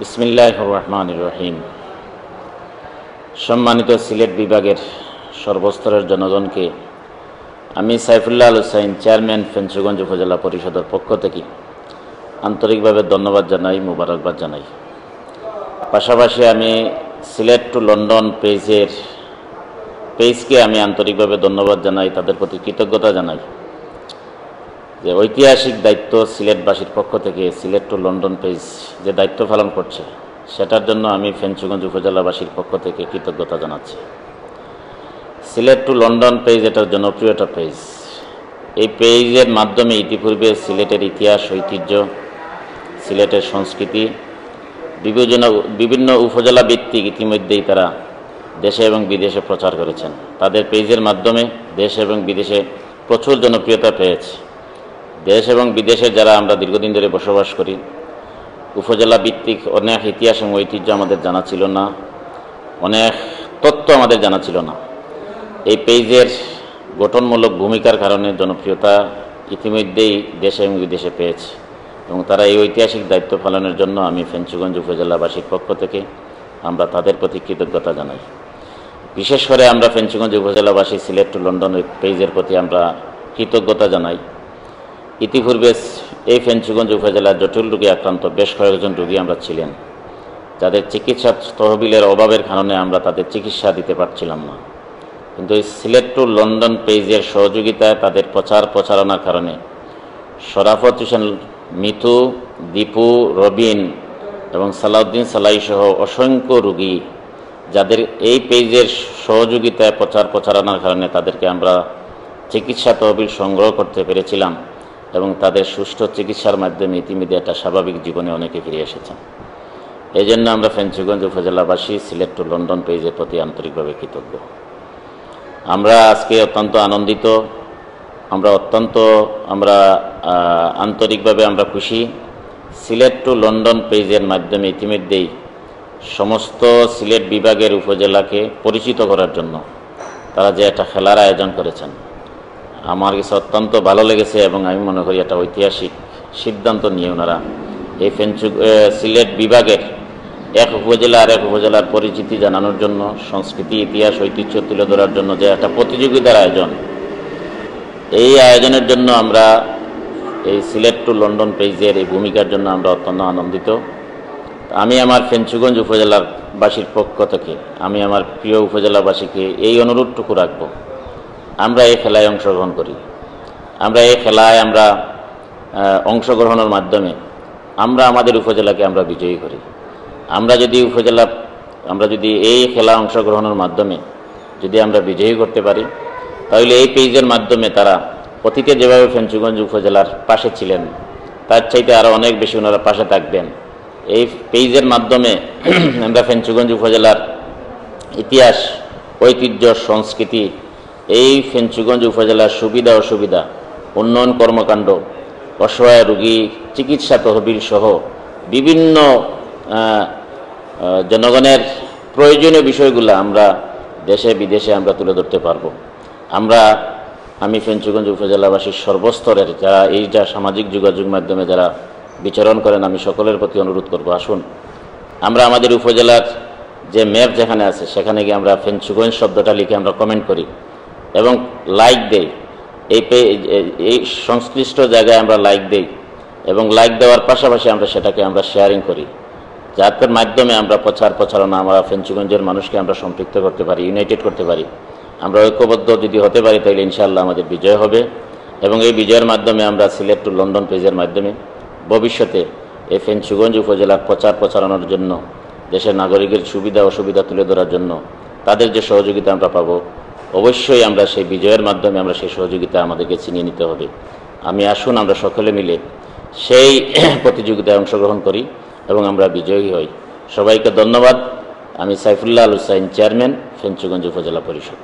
বিসমিল্লাহির রহমানির রহিম। সম্মানিত সিলেট বিভাগের সর্বস্তরের জনগণকে আমি সাইফুল্লাহ আল হুসাইন, চেয়ারম্যান, ফেঞ্চুগঞ্জ উপজেলা পরিষদের পক্ষ থেকে আন্তরিকভাবে ধন্যবাদ জানাই, মুবারকবাদ জানাই। পাশাপাশি আমি সিলেট টু লন্ডন পেজকে আমি আন্তরিকভাবে ধন্যবাদ জানাই, তাদের প্রতি কৃতজ্ঞতা জানাই যে ঐতিহাসিক দায়িত্ব সিলেটবাসীর পক্ষ থেকে সিলেট টু লন্ডন পেজ যে দায়িত্ব পালন করছে সেটার জন্য আমি ফেঞ্চুগঞ্জ উপজেলাবাসীর পক্ষ থেকে কৃতজ্ঞতা জানাচ্ছি। সিলেট টু লন্ডন পেজ এটার জনপ্রিয়তা পেজ। এই পেজের মাধ্যমে ইতিপূর্বে সিলেটের ইতিহাস, ঐতিহ্য, সিলেটের সংস্কৃতি বিভিন্ন উপজেলা ভিত্তিক ইতিমধ্যেই তারা দেশে এবং বিদেশে প্রচার করেছেন। তাদের পেজের মাধ্যমে দেশ এবং বিদেশে প্রচুর জনপ্রিয়তা পেয়েছে। দেশ এবং বিদেশে যারা আমরা দীর্ঘদিন ধরে বসবাস করি, উপজেলা ভিত্তিক অনেক ইতিহাস এবং ঐতিহ্য আমাদের জানা ছিল না, অনেক তথ্য আমাদের জানা ছিল না। এই পেজের গঠনমূলক ভূমিকার কারণে জনপ্রিয়তা ইতিমধ্যেই দেশে এবং বিদেশে পেয়েছে এবং তারা এই ঐতিহাসিক দায়িত্ব পালনের জন্য আমি ফেঞ্চুগঞ্জ উপজেলাবাসীর পক্ষ থেকে আমরা তাদের প্রতি কৃতজ্ঞতা জানাই। বিশেষ করে আমরা ফেঞ্চুগঞ্জ উপজেলাবাসী সিলেট টু লন্ডন পেজের প্রতি আমরা কৃতজ্ঞতা জানাই। ইতিপূর্বে এই ফেঞ্চুগঞ্জ উপজেলার জটিল রোগে আক্রান্ত বেশ কয়েকজন রোগী আমরা ছিলেন, যাদের চিকিৎসা তহবিলের অভাবের কারণে আমরা তাদের চিকিৎসা দিতে পারছিলাম না। কিন্তু এই সিলেট টু লন্ডন পেজের সহযোগিতায়, তাদের প্রচারণার কারণে শরাফত হোসেন, মিতু, দীপু, রবিন এবং সালাউদ্দিন সালাই সহ অসংখ্য রোগী যাদের এই পেজের সহযোগিতায় প্রচারণার কারণে তাদেরকে আমরা চিকিৎসা তহবিল সংগ্রহ করতে পেরেছিলাম এবং তাদের সুষ্ঠু চিকিৎসার মাধ্যমে ইতিমধ্যে একটা স্বাভাবিক জীবনে অনেকে ফিরে এসেছেন। এই জন্য আমরা ফেঞ্চুগঞ্জ উপজেলাবাসী সিলেট টু লন্ডন পেজের প্রতি আন্তরিকভাবে কৃতজ্ঞ। আমরা আজকে অত্যন্ত আনন্দিত, আমরা আন্তরিকভাবে আমরা খুশি। সিলেট টু লন্ডন পেজের মাধ্যমে ইতিমধ্যেই সমস্ত সিলেট বিভাগের উপজেলাকে পরিচিত করার জন্য তারা যে একটা খেলার আয়োজন করেছেন, আমার কাছে অত্যন্ত ভালো লেগেছে এবং আমি মনে করি একটা ঐতিহাসিক সিদ্ধান্ত নিয়ে ওনারা এই সিলেট বিভাগের এক উপজেলা আর এক উপজেলার পরিচিতি জানানোর জন্য, সংস্কৃতি, ইতিহাস, ঐতিহ্য তুলে ধরার জন্য যে একটা প্রতিযোগিতার আয়োজন, এই আয়োজনের জন্য আমরা এই সিলেট টু লন্ডন পেজের এই ভূমিকার জন্য আমরা অত্যন্ত আনন্দিত। আমি আমার ফেঞ্চুগঞ্জ উপজেলাবাসীর পক্ষ থেকে আমি আমার প্রিয় উপজেলাবাসীকে এই অনুরোধটুকু রাখব, আমরা এই খেলায় অংশগ্রহণ করি। আমরা এই খেলায় অংশগ্রহণের মাধ্যমে আমরা আমাদের উপজেলাকে আমরা বিজয়ী করি। আমরা যদি এই খেলা অংশগ্রহণের মাধ্যমে যদি আমরা বিজয়ী করতে পারি, তাহলে এই পেজের মাধ্যমে তারা অতীতে যেভাবে ফেঞ্চুগঞ্জ উপজেলার পাশে ছিলেন তার চাইতে আরও অনেক বেশি ওনারা পাশে থাকবেন। এই পেজের মাধ্যমে আমরা ফেঞ্চুগঞ্জ উপজেলার ইতিহাস, ঐতিহ্য, সংস্কৃতি, এই ফেঞ্চুগঞ্জ উপজেলার সুবিধা অসুবিধা, উন্নয়ন কর্মকাণ্ড, অসহায় রোগী চিকিৎসা তহবিল সহ বিভিন্ন জনগণের প্রয়োজনীয় বিষয়গুলো আমরা দেশে বিদেশে আমরা তুলে ধরতে পারবো। আমি ফেঞ্চুগঞ্জ উপজেলাবাসীর সর্বস্তরের যারা সামাজিক যোগাযোগ মাধ্যমে যারা বিচরণ করেন, আমি সকলের প্রতি অনুরোধ করব, আসুন আমরা আমাদের উপজেলার যে ম্যাপ যেখানে আছে সেখানে গিয়ে আমরা ফেঞ্চুগঞ্জ শব্দটা লিখে আমরা কমেন্ট করি এবং লাইক দেই। এই সংশ্লিষ্ট জায়গায় আমরা লাইক দেই এবং লাইক দেওয়ার পাশাপাশি আমরা সেটাকে আমরা শেয়ারিং করি, যার মাধ্যমে আমরা প্রচারণা আমরা ফেঞ্চুগঞ্জের মানুষকে আমরা সম্পৃক্ত করতে পারি, ইউনাইটেড করতে পারি। আমরা ঐক্যবদ্ধ যদি হতে পারি তাহলে ইনশাআল্লাহ আমাদের বিজয় হবে এবং এই বিজয়ের মাধ্যমে আমরা সিলেট টু লন্ডন পেজের মাধ্যমে ভবিষ্যতে এই ফেঞ্চুগঞ্জ উপজেলার প্রচারণার জন্য, দেশের নাগরিকের সুবিধা অসুবিধা তুলে ধরার জন্য তাদের যে সহযোগিতা আমরা পাবো, অবশ্যই আমরা সেই বিজয়ের মাধ্যমে আমরা সেই সহযোগিতা আমাদেরকে ছিনিয়ে নিতে হবে। আসুন আমরা সকলে মিলে সেই প্রতিযোগিতায় অংশগ্রহণ করি এবং আমরা বিজয়ী হই। সবাইকে ধন্যবাদ। আমি সাইফুল্লাহ আল হুসাইন, চেয়ারম্যান, ফেঞ্চুগঞ্জ উপজেলা পরিষদ।